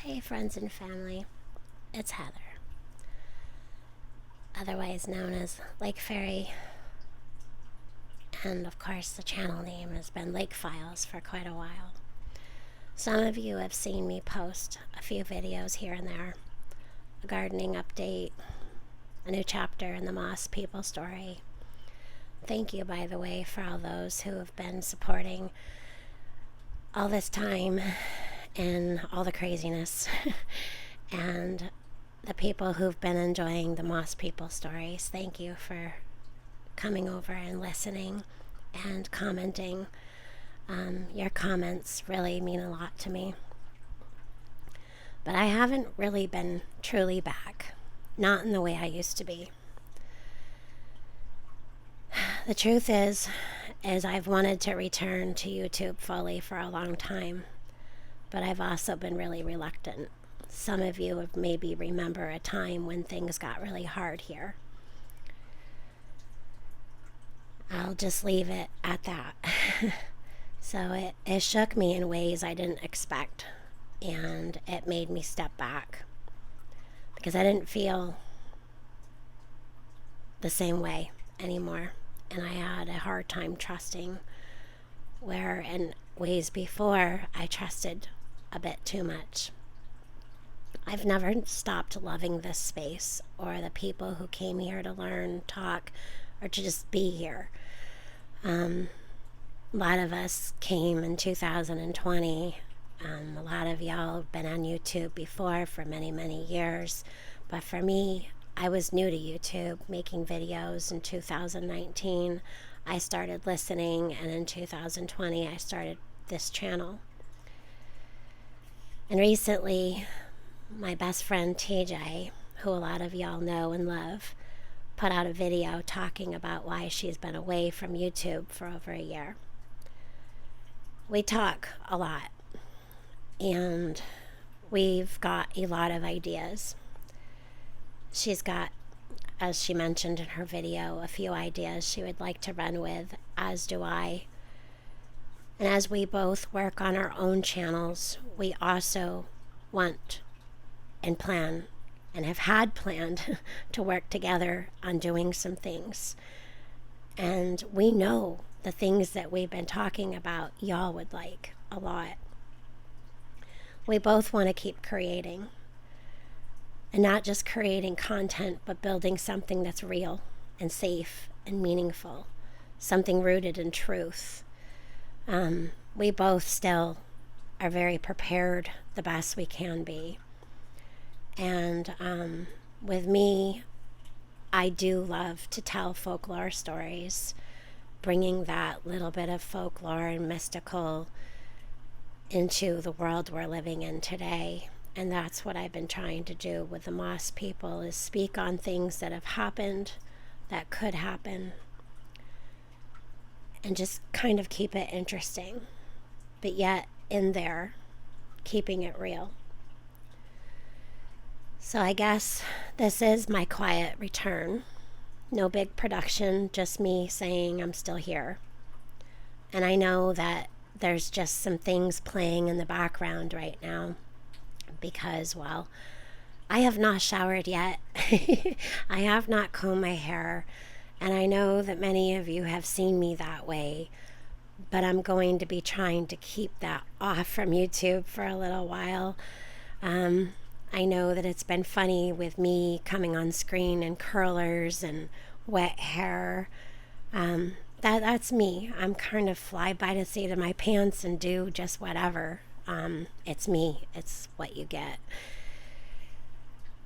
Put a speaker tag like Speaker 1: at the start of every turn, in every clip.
Speaker 1: Hey friends and family, it's Heather, otherwise known as Lake Fairy, and of course the channel name has been Lake Files for quite a while. Some of you have seen me post a few videos here and there, a gardening update, a new chapter in the Moss People story. Thank you, by the way, for all those who have been supporting all this time and all the craziness and the people who've been enjoying the Moss People stories. Thank you for coming over and listening and commenting. Your comments really mean a lot to me. But I haven't really been truly back, not in the way I used to be. The truth is I've wanted to return to YouTube fully for a long time, but I've also been really reluctant. Some of you have maybe remember a time when things got really hard here. I'll just leave it at that. So it shook me in ways I didn't expect, and it made me step back because I didn't feel the same way anymore, and I had a hard time trusting, where in ways before I trusted a bit too much. I've never stopped loving this space or the people who came here to learn, talk, or to just be here. A lot of us came in 2020. A lot of y'all have been on YouTube before for many, many years. But for me, I was new to YouTube, making videos in 2019. I started listening, and in 2020, I started this channel. And recently, my best friend TJ, who a lot of y'all know and love, put out a video talking about why she's been away from YouTube for over a year. We talk a lot, and we've got a lot of ideas. She's got, as she mentioned in her video, a few ideas she would like to run with, as do I. And as we both work on our own channels, we also want and plan and have had planned to work together on doing some things. And we know the things that we've been talking about y'all would like a lot. We both want to keep creating, and not just creating content, but building something that's real and safe and meaningful, something rooted in truth. We both still are very prepared the best we can be. And with me, I do love to tell folklore stories, bringing that little bit of folklore and mystical into the world we're living in today. And that's what I've been trying to do with the Moss People, is speak on things that have happened, that could happen, and just kind of keep it interesting, but yet in there, keeping it real. So I guess this is my quiet return. No big production, just me saying I'm still here. And I know that there's just some things playing in the background right now because, well, I have not showered yet. I have not combed my hair. And I know that many of you have seen me that way, but I'm going to be trying to keep that off from YouTube for a little while. I know that it's been funny with me coming on screen in curlers and wet hair. That's me. I'm kind of fly by the seat of my pants and do just whatever. It's me. It's what you get.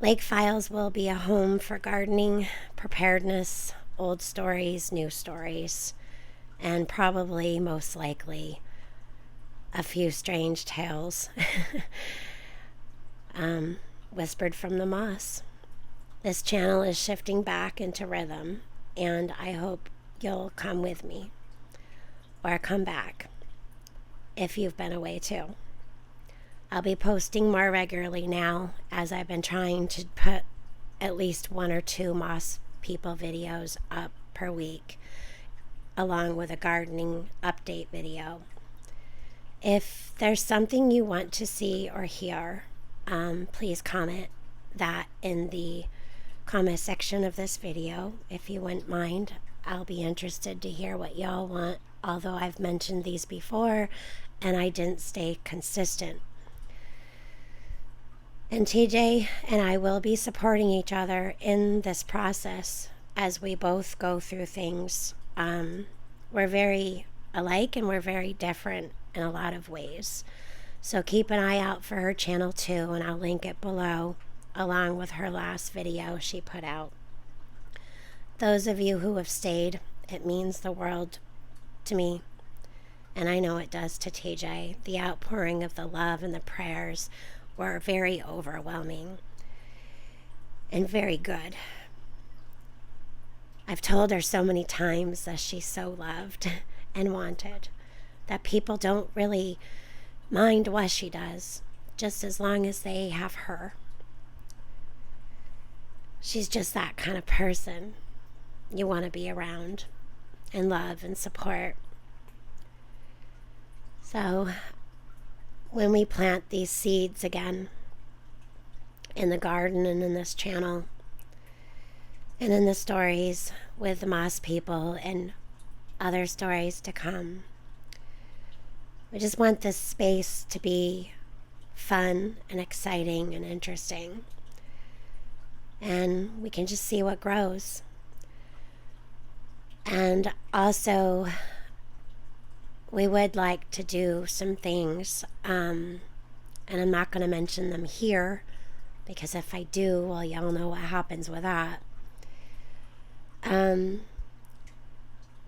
Speaker 1: Lake Files will be a home for gardening, preparedness, old stories, new stories, and probably, most likely, a few strange tales whispered from the moss. This channel is shifting back into rhythm, and I hope you'll come with me, or come back if you've been away too. I'll be posting more regularly now, as I've been trying to put at least 1 or 2 Moss People videos up per week, along with a gardening update video. If there's something you want to see or hear, please comment that in the comment section of this video, if you wouldn't mind. I'll be interested to hear what y'all want, although I've mentioned these before and I didn't stay consistent. And TJ and I will be supporting each other in this process as we both go through things. We're very alike and we're very different in a lot of ways. So keep an eye out for her channel too, and I'll link it below along with her last video she put out. Those of you who have stayed, it means the world to me, and I know it does to TJ. The outpouring of the love and the prayers were very overwhelming and very good. I've told her so many times that she's so loved and wanted, that people don't really mind what she does, just as long as they have her. She's just that kind of person you want to be around and love and support. So when we plant these seeds again in the garden and in this channel and in the stories with the Moss people and other stories to come, we just want this space to be fun and exciting and interesting. And we can just see what grows. And also, we would like to do some things, and I'm not going to mention them here, because if I do, well, y'all know what happens with that.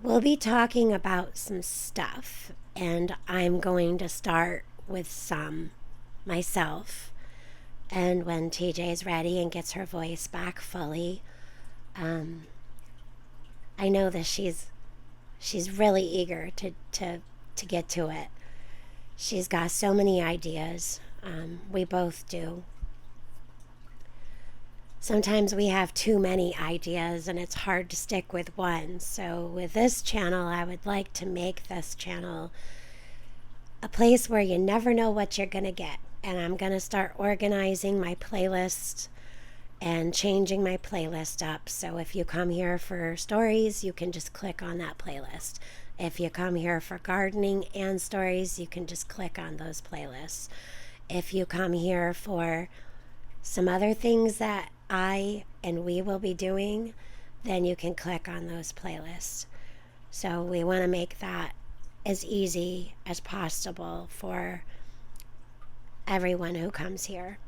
Speaker 1: We'll be talking about some stuff, and I'm going to start with some myself. And when TJ's ready and gets her voice back fully, I know that she's really eager to get to it. She's got so many ideas. We both do. Sometimes we have too many ideas and it's hard to stick with one. So with this channel, I would like to make this channel a place where you never know what you're going to get. And I'm going to start organizing my playlist and changing my playlist up. So if you come here for stories, you can just click on that playlist. If you come here for gardening and stories, you can just click on those playlists. If you come here for some other things that I and we will be doing, then you can click on those playlists. So we want to make that as easy as possible for everyone who comes here.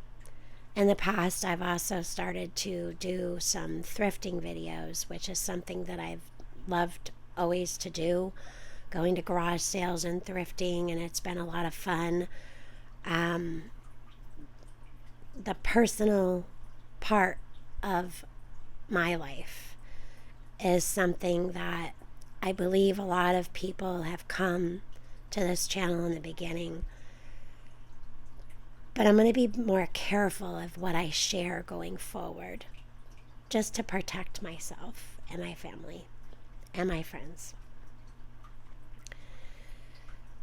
Speaker 1: In the past, I've also started to do some thrifting videos, which is something that I've loved always to do, going to garage sales and thrifting, and it's been a lot of fun. The personal part of my life is something that I believe a lot of people have come to this channel in the beginning. But I'm going to be more careful of what I share going forward, just to protect myself and my family and my friends.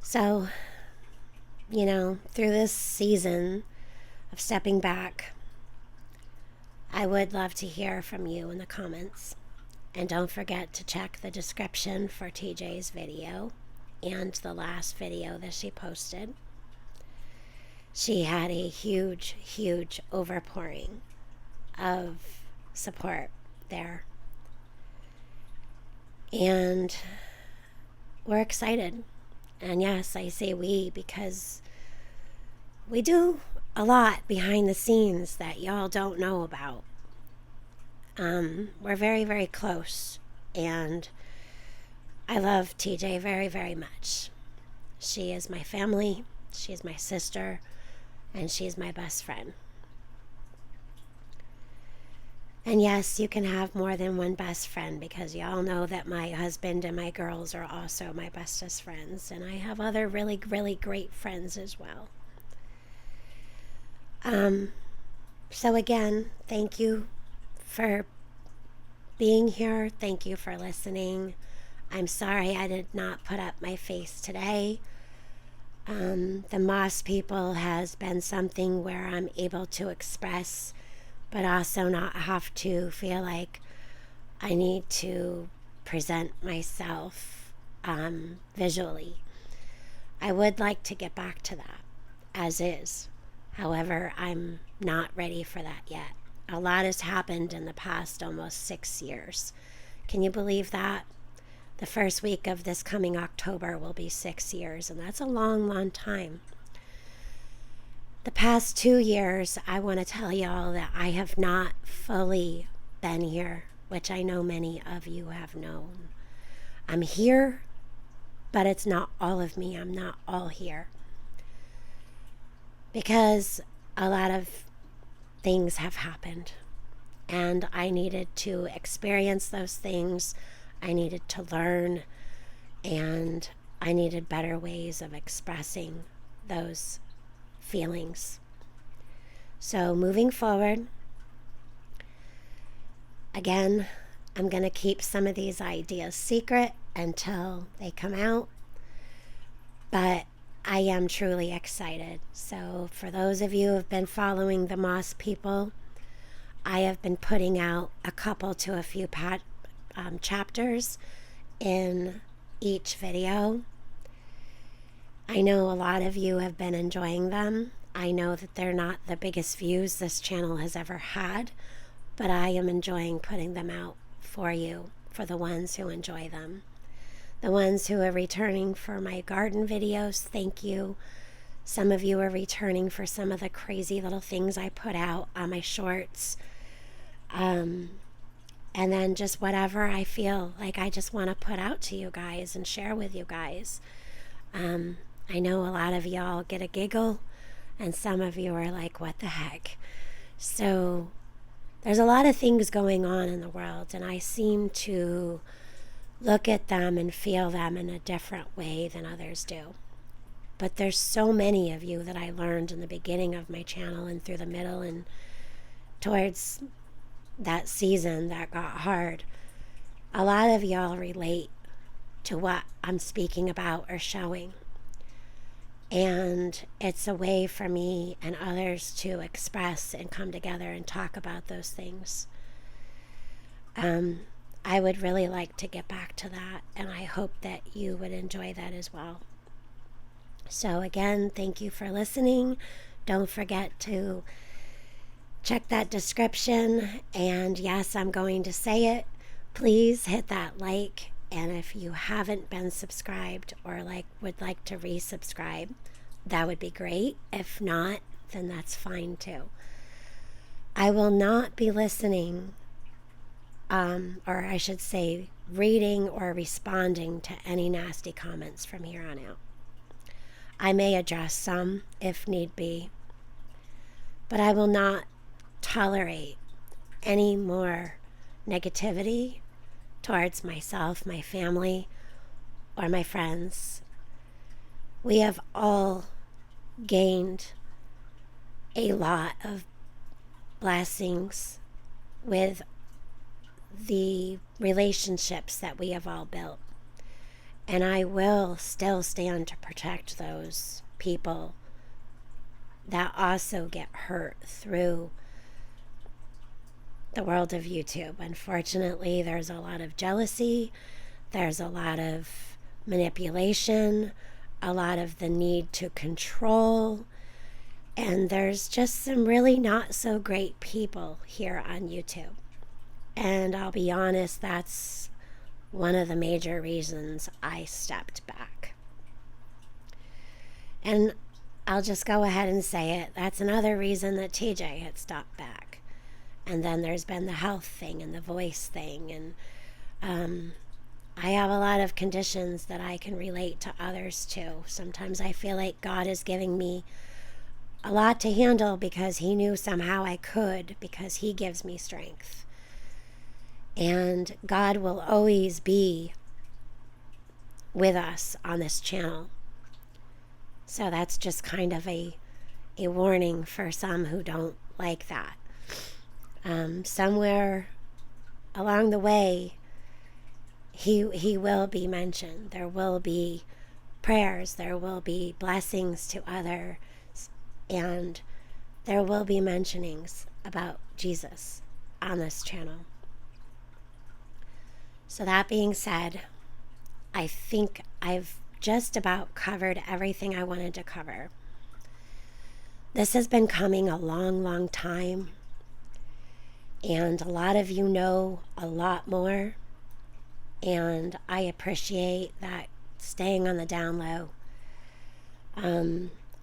Speaker 1: So, through this season of stepping back, I would love to hear from you in the comments. And don't forget to check the description for TJ's video and the last video that she posted. She had a huge, huge overpouring of support there. And we're excited. And yes, I say we because we do a lot behind the scenes that y'all don't know about. We're very, very close. And I love TJ very, very much. She is my family. She is my sister. And she's my best friend. And yes, you can have more than one best friend, because y'all know that my husband and my girls are also my bestest friends. And I have other really, really great friends as well. So again, thank you for being here. Thank you for listening. I'm sorry I did not put up my face today. The Moss people has been something where I'm able to express, but also not have to feel like I need to present myself visually. I would like to get back to that as is. However, I'm not ready for that yet. A lot has happened in the past almost 6 years. Can you believe that? The first week of this coming October will be 6 years, and that's a long, long time. The past 2 years, I want to tell y'all that I have not fully been here, which I know many of you have known. I'm here, but it's not all of me. I'm not all here. Because a lot of things have happened, and I needed to experience those things. I needed to learn, and I needed better ways of expressing those feelings. So moving forward, again, I'm going to keep some of these ideas secret until they come out, but I am truly excited. So for those of you who have been following the Moss people, I have been putting out a couple to a few chapters in each video. I know a lot of you have been enjoying them. I know that they're not the biggest views this channel has ever had, but I am enjoying putting them out for you, for the ones who enjoy them. The ones who are returning for my garden videos, thank you. Some of you are returning for some of the crazy little things I put out on my shorts. And then just whatever I feel like I just want to put out to you guys and share with you guys. I know a lot of y'all get a giggle, and some of you are like, what the heck? So there's a lot of things going on in the world, and I seem to look at them and feel them in a different way than others do. But there's so many of you that I learned in the beginning of my channel and through the middle and towards that season that got hard. A lot of y'all relate to what I'm speaking about or showing. And it's a way for me and others to express and come together and talk about those things. I would really like to get back to that, and I hope that you would enjoy that as well. So again, thank you for listening. Don't forget to check that description, and yes, I'm going to say it. Please hit that like, and if you haven't been subscribed or would like to resubscribe, that would be great. If not, then that's fine too. I will not be listening, or I should say reading or responding to any nasty comments from here on out. I may address some if need be, but I will not tolerate any more negativity towards myself, my family, or my friends. We have all gained a lot of blessings with the relationships that we have all built. And I will still stand to protect those people that also get hurt through the world of YouTube. Unfortunately, there's a lot of jealousy, there's a lot of manipulation, a lot of the need to control, and there's just some really not so great people here on YouTube. And I'll be honest, that's one of the major reasons I stepped back. And I'll just go ahead and say it. That's another reason that TJ had stepped back. And then there's been the health thing and the voice thing. And I have a lot of conditions that I can relate to others to. Sometimes I feel like God is giving me a lot to handle because he knew somehow I could, because he gives me strength. And God will always be with us on this channel. So that's just kind of a warning for some who don't like that. Somewhere along the way, he will be mentioned. There will be prayers, there will be blessings to others, and there will be mentionings about Jesus on this channel. So that being said, I think I've just about covered everything I wanted to cover. This has been coming a long, long time, and a lot of you know a lot more, and I appreciate that staying on the down low.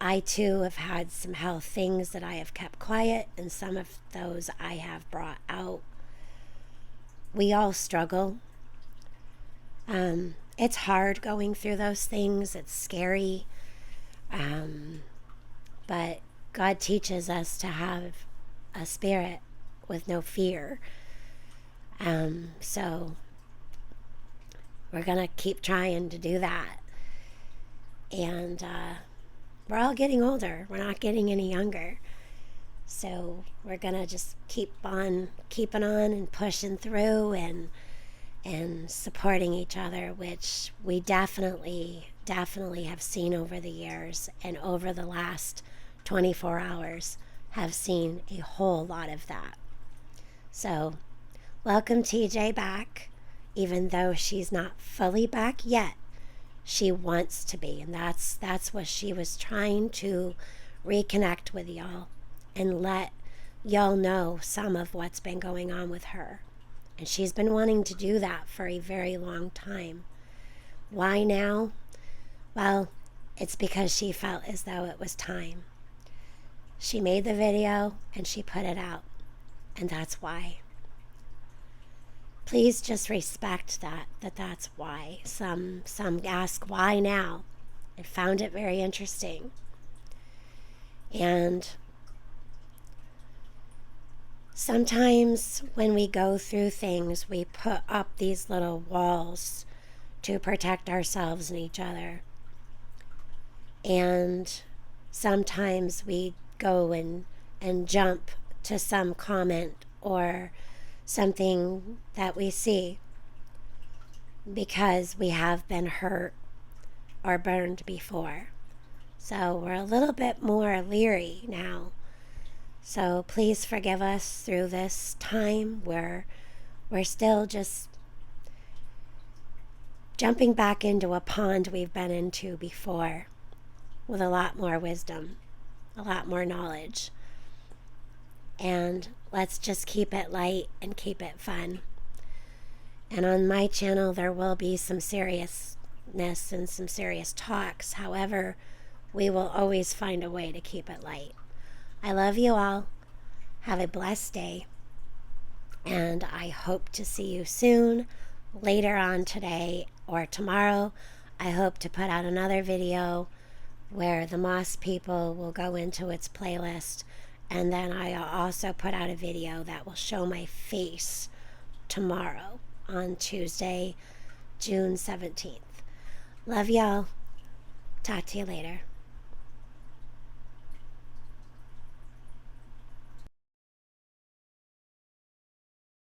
Speaker 1: I too have had some health things that I have kept quiet, and some of those I have brought out. We all struggle. It's hard going through those things. It's scary. But God teaches us to have a spirit with no fear. So we're going to keep trying to do that. And we're all getting older. We're not getting any younger. So we're going to just keep on keeping on and pushing through and supporting each other, which we definitely have seen over the years, and over the last 24 hours have seen a whole lot of that. So welcome TJ back, even though she's not fully back yet. She wants to be, and that's what she was trying to reconnect with y'all and let y'all know some of what's been going on with her. And she's been wanting to do that for a very long time. Why now? Well, it's because she felt as though it was time. She made the video and she put it out, and that's why. Please just respect that's why. Some ask why now. I found it very interesting. And sometimes when we go through things, we put up these little walls to protect ourselves and each other. And sometimes we go and jump to some comment or something that we see because we have been hurt or burned before. So we're a little bit more leery now. So please forgive us through this time where we're still just jumping back into a pond we've been into before with a lot more wisdom, a lot more knowledge. And let's just keep it light and keep it fun. And on my channel, there will be some seriousness and some serious talks. However, we will always find a way to keep it light. I love you all. Have a blessed day. And I hope to see you soon, later on today or tomorrow. I hope to put out another video where the Moss People will go into its playlist. And then I'll also put out a video that will show my face tomorrow on Tuesday, June 17th. Love y'all. Talk to you later.